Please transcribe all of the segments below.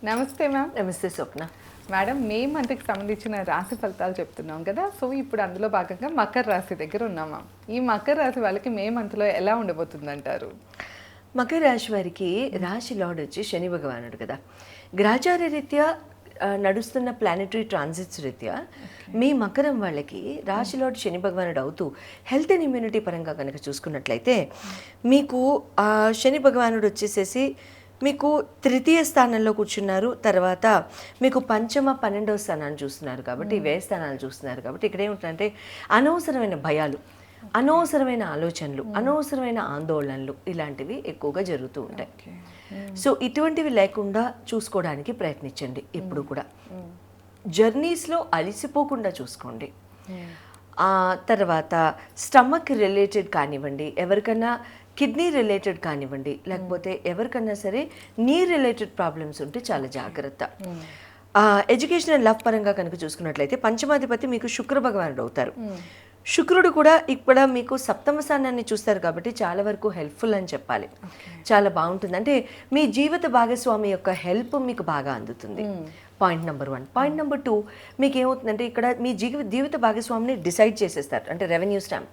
నమస్తే మ్యామ్. నమస్తే స్వప్న. మేడం, మే మంత్కి సంబంధించిన రాశి ఫలితాలు చెప్తున్నాం కదా, సో ఇప్పుడు అందులో భాగంగా మకర రాశి దగ్గర ఉన్నాం మ్యామ్. ఈ మకర రాశి వాళ్ళకి మే మంత్లో ఎలా ఉండబోతుంది అంటారు? మకర రాశి వారికి రాశి లార్డ్ వచ్చి శని భగవానుడు కదా. గ్రహచార రీత్యా నడుస్తున్న ప్లానెటరీ ట్రాన్సిట్స్ రీత్యా మీ మకరం వాళ్ళకి రాశి లార్డ్ శని భగవానుడు అవుతూ హెల్త్ అండ్ ఇమ్యూనిటీ పరంగా కనుక చూసుకున్నట్లయితే మీకు శని భగవానుడు వచ్చేసేసి మీకు తృతీయ స్థానంలో కూర్చున్నారు. తర్వాత మీకు పంచమ 12వ స్థానాన్ని చూస్తున్నారు కాబట్టి వ్యయ స్థానాలు చూస్తున్నారు కాబట్టి ఇక్కడ ఏమిటంటే అనవసరమైన భయాలు, అనవసరమైన ఆలోచనలు, అనవసరమైన ఆందోళనలు ఇలాంటివి ఎక్కువగా జరుగుతూ ఉంటాయి. సో ఇటువంటివి లేకుండా చూసుకోవడానికి ప్రయత్నించండి. ఎప్పుడు కూడా జర్నీస్లో అలసిపోకుండా చూసుకోండి. తర్వాత స్టమక్ రిలేటెడ్ కానివ్వండి, ఎవరికన్నా కిడ్నీ రిలేటెడ్ కానివ్వండి, లేకపోతే ఎవరికన్నా సరే నీ రిలేటెడ్ ప్రాబ్లమ్స్ ఉంటే చాలా జాగ్రత్త. ఎడ్యుకేషన్ అండ్ లవ్ పరంగా కనుక చూసుకున్నట్లయితే పంచమాధిపతి మీకు శుక్ర భగవానుడు అవుతారు. శుక్రుడు కూడా ఇక్కడ మీకు సప్తమ స్థానాన్ని చూస్తారు కాబట్టి చాలా వరకు హెల్ప్ఫుల్ అని చెప్పాలి. చాలా బాగుంటుంది. అంటే మీ జీవిత భాగస్వామి యొక్క హెల్ప్ మీకు బాగా అందుతుంది. Point number 1. పాయింట్ నెంబర్ 2, మీకు ఏమవుతుందంటే ఇక్కడ మీ జీవిత భాగస్వామిని డిసైడ్ చేసేస్తారు. అంటే రెవెన్యూ స్టాంప్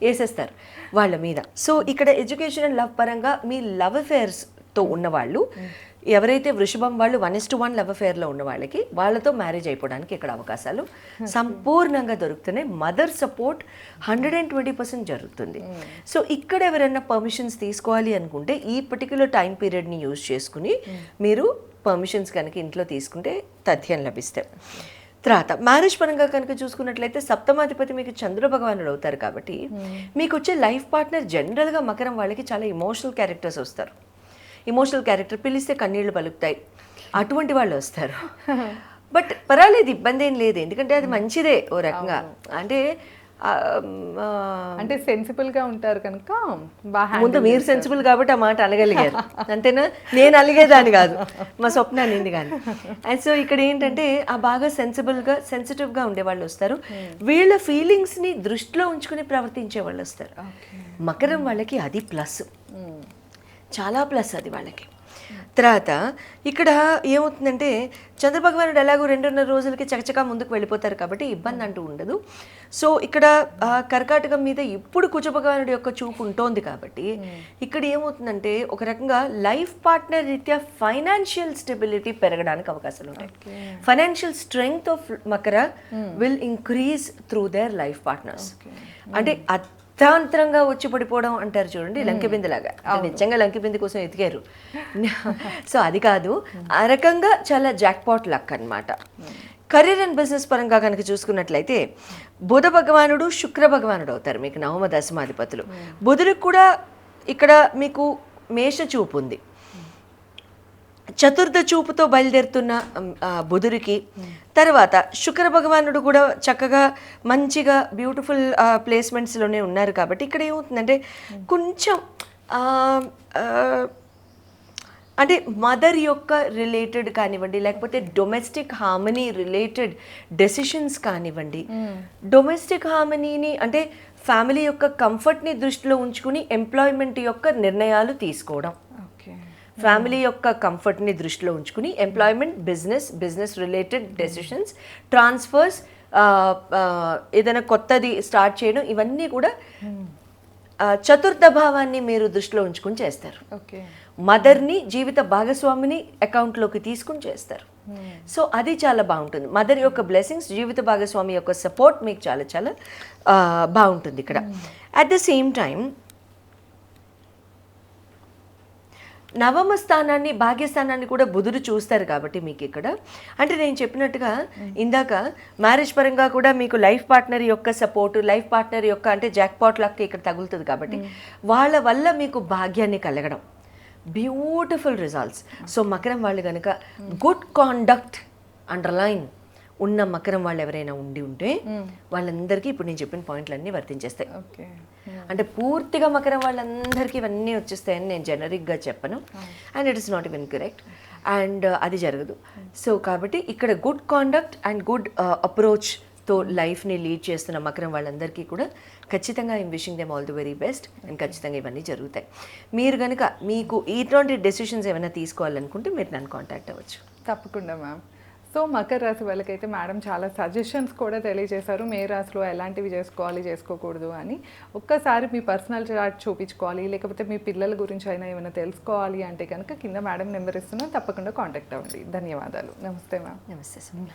వేసేస్తారు వాళ్ళ మీద. సో ఇక్కడ ఎడ్యుకేషన్ అండ్ లవ్ పరంగా మీ లవ్ అఫేర్స్తో ఉన్నవాళ్ళు ఎవరైతే వృషభం వాళ్ళు 1:1 లవ్ అఫేర్లో ఉన్న వాళ్ళకి వాళ్ళతో మ్యారేజ్ అయిపోవడానికి ఇక్కడ అవకాశాలు సంపూర్ణంగా దొరుకుతున్నాయి. మదర్ సపోర్ట్ 120% జరుగుతుంది. సో ఇక్కడ ఎవరైనా పర్మిషన్స్ తీసుకోవాలి అనుకుంటే ఈ పర్టిక్యులర్ టైం పీరియడ్ని యూజ్ చేసుకుని మీరు పర్మిషన్స్ కనుక ఇంట్లో తీసుకుంటే తథ్యం లభిస్తాయి. తర్వాత మ్యారేజ్ పరంగా కనుక చూసుకున్నట్లయితే సప్తమాధిపతి మీకు చంద్ర భగవానుడు అవుతారు కాబట్టి మీకు వచ్చే లైఫ్ పార్ట్నర్ జనరల్గా మకరం వాళ్ళకి చాలా ఇమోషనల్ క్యారెక్టర్స్ వస్తారు. ఇమోషనల్ క్యారెక్టర్ పిలిస్తే కన్నీళ్లు పలుకుతాయి, అటువంటి వాళ్ళు వస్తారు. బట్ పర్వాలేదు, ఇబ్బంది ఏం లేదు, ఎందుకంటే అది మంచిదే ఓ రకంగా. అంటే సెన్సిబుల్గా ఉంటారు కనుక ముందు మీరు సెన్సిబుల్ కాబట్టి ఆ మాట అనగలిగారు అంతేనా, నేను అలిగేదాన్ని కాదు, మా స్వప్న అనింది కానీ. అండ్ సో ఇక్కడ ఏంటంటే ఆ బాగా సెన్సిబుల్గా సెన్సిటివ్గా ఉండే వాళ్ళు వస్తారు. వీళ్ళ ఫీలింగ్స్ని దృష్టిలో ఉంచుకుని ప్రవర్తించే వాళ్ళు వస్తారు. మకరం వాళ్ళకి అది ప్లస్, చాలా ప్లస్ అది వాళ్ళకి. తర్వాత ఇక్కడ ఏమవుతుందంటే చంద్రభగవానుడు ఎలాగో 2.5 రోజులకి చకచకా ముందుకు వెళ్ళిపోతారు కాబట్టి ఇబ్బంది అంటూ ఉండదు. సో ఇక్కడ కర్కాటకం మీద ఇప్పుడు కుజభగవానుడి యొక్క చూపు ఉంటోంది కాబట్టి ఇక్కడ ఏమవుతుందంటే ఒక రకంగా లైఫ్ పార్ట్నర్ రీత్యా ఫైనాన్షియల్ స్టెబిలిటీ పెరగడానికి అవకాశాలు ఉంటాయి. Financial strength of Makar will increase through their life partners. అంటే అర్థాంతరంగా వచ్చి పడిపోవడం అంటారు చూడండి, లంకెబిందెలాగా. నిజంగా లంకెబిందె కోసం ఎతికారు. సో అది కాదు, ఆ రకంగా చాలా జాక్పాట్ లక్ అన్నమాట. కెరీర్ అండ్ బిజినెస్ పరంగా కనుక చూసుకున్నట్లయితే బుధ భగవానుడు శుక్ర భగవానుడు అవుతారు మీకు నవమ దశమాధిపతులు. బుధుడికి కూడా ఇక్కడ మీకు మేష చూపు ఉంది. చతుర్థ చూపుతో బయలుదేరుతున్న బుధుడికి తర్వాత శుక్ర భగవానుడు కూడా చక్కగా మంచిగా బ్యూటిఫుల్ ప్లేస్మెంట్స్లోనే ఉన్నారు కాబట్టి ఇక్కడ ఏమవుతుందంటే కొంచెం అంటే మదర్ యొక్క రిలేటెడ్ కానివ్వండి, లేకపోతే డొమెస్టిక్ హార్మనీ రిలేటెడ్ డెసిషన్స్ కానివ్వండి, డొమెస్టిక్ హార్మనీని అంటే ఫ్యామిలీ యొక్క కంఫర్ట్ని దృష్టిలో ఉంచుకుని ఎంప్లాయ్మెంట్ యొక్క నిర్ణయాలు తీసుకోవడం, ఫ్యామిలీ యొక్క కంఫర్ట్ని దృష్టిలో ఉంచుకుని employment, business related decisions, transfers, ఏదైనా కొత్తది స్టార్ట్ చేయడం, ఇవన్నీ కూడా చతుర్థ భావాన్ని మీరు దృష్టిలో ఉంచుకుని చేస్తారు. మదర్ని జీవిత భాగస్వామిని అకౌంట్లోకి తీసుకుని చేస్తారు. సో అది చాలా బాగుంటుంది. మదర్ యొక్క బ్లెస్సింగ్స్, జీవిత భాగస్వామి యొక్క సపోర్ట్ మీకు చాలా చాలా బాగుంటుంది ఇక్కడ. అట్ ద సేమ్ టైం నవమ స్థానాన్ని, భాగ్యస్థానాన్ని కూడా బుధుడు చూస్తారు కాబట్టి మీకు ఇక్కడ అంటే నేను చెప్పినట్టుగా ఇందాక మ్యారేజ్ పరంగా కూడా మీకు లైఫ్ పార్ట్నర్ యొక్క సపోర్టు, లైఫ్ పార్ట్నర్ యొక్క అంటే జాక్పాట్ లక్ ఇక్కడ తగులుతుంది కాబట్టి వాళ్ళ వల్ల మీకు భాగ్యాన్ని కలగడం, బ్యూటిఫుల్ రిజల్ట్స్. సో మకరం వాళ్ళు కనుక గుడ్ కాండక్ట్ అండర్లైన్ ఉన్న మకరం వాళ్ళు ఎవరైనా ఉంటే వాళ్ళందరికీ ఇప్పుడు నేను చెప్పిన పాయింట్లన్నీ వర్తించేస్తాయి. అంటే పూర్తిగా మకరం వాళ్ళందరికీ ఇవన్నీ వచ్చేస్తాయని నేను జనరిక్గా చెప్పను, and it is not even correct, and అది జరగదు. సో కాబట్టి ఇక్కడ good conduct and good approach తో లైఫ్ని లీడ్ చేస్తున్న మకరం వాళ్ళందరికీ కూడా ఖచ్చితంగా I'm wishing them all the very best and ఖచ్చితంగా ఇవన్నీ జరుగుతాయి. మీరు కనుక మీకు ఇటువంటి డెసిషన్స్ ఏమైనా తీసుకోవాలనుకుంటే మీరు నన్ను కాంటాక్ట్ అవ్వచ్చు. తప్పకుండా మ్యామ్. సో మకర రాశి వాళ్ళకైతే మేడం చాలా సజెషన్స్ కూడా తెలియజేశారు, మే రాశిలో ఎలాంటివి చేసుకోవాలి చేసుకోకూడదు అని. ఒక్కసారి మీ పర్సనల్ చార్ట్ చూపించుకోవాలి, లేకపోతే మీ పిల్లల గురించి అయినా ఏమైనా తెలుసుకోవాలి అంటే కనుక కింద మేడం నెంబర్ ఇస్తున్నాను, తప్పకుండా కాంటాక్ట్ అవ్వండి. ధన్యవాదాలు. నమస్తే మ్యామ్. నమస్తే సార్.